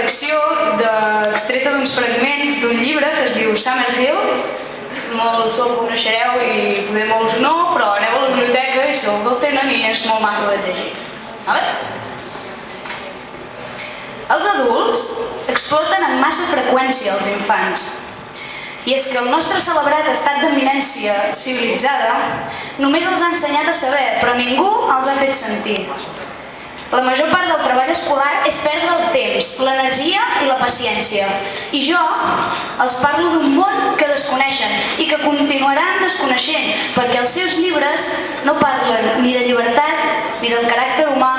redacció extreta d'uns fragments d'un llibre que es diu Summerhill. Molts el coneixereu i poder molts no, però aneu a la biblioteca i segur que el tenen i és molt maco de llegir. Els adults exploten amb massa freqüència els infants. I és que el nostre celebrat estat d'eminència civilitzada només els ha ensenyat a saber, però ningú els ha fet sentir. La major part del treball escolar és perdre el temps, l'energia i la paciència. I jo els parlo d'un món que desconeixen i que continuaran desconeixent, perquè els seus llibres no parlen ni de llibertat, ni del caràcter humà,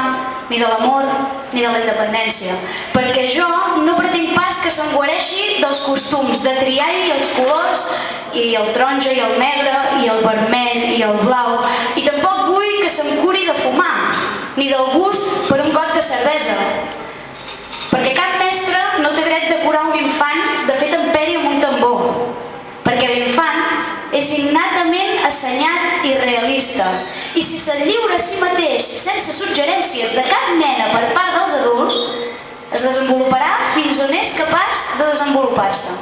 ni de l'amor, ni de la independència. Perquè jo no pretenc pas que se'm guareixi dels costums de triar-hi els colors, i el taronja i el negre, i el vermell i el blau, i tampoc vull que se'm curi de fumar, ni del gust per un got de cervesa. Perquè cap mestre no té dret de curar un infant de fer temperi amb un tambor. Perquè l'infant és innatament assenyat i realista. I si se'l lliura a si mateix sense suggerències de cap mena per part dels adults, es desenvoluparà fins on és capaç de desenvolupar-se.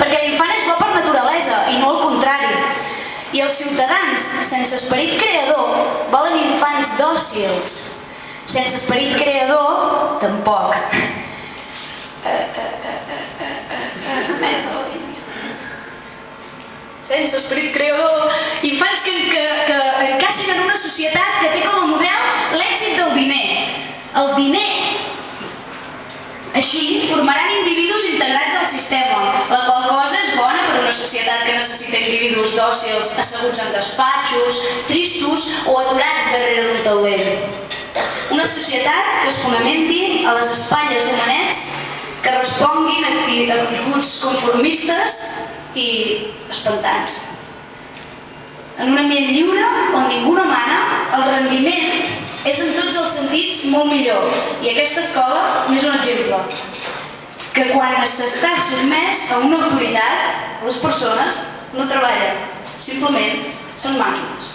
Perquè l'infant és bo per naturalesa i no al contrari. I els ciutadans sense esperit creador volen infants dòcils. Sense esperit creador, tampoc. Sense esperit creador, infants que encaixen en una societat que té com a model l'èxit del diner. El diner. Així formaran individus integrats al sistema, la qual cosa és bona per a una societat que necessita individus dòcils asseguts en despatxos, tristos o aturats darrere d'un taulell. Una societat que es fonamenti a les espatlles d'humanets que responguin a actituds conformistes i espantants. En un ambient lliure, on ningú no mana, el rendiment és en tots els sentits molt millor. I aquesta escola n'és un exemple. Que quan s'està sotmès a una autoritat, les persones no treballen, simplement són màquines.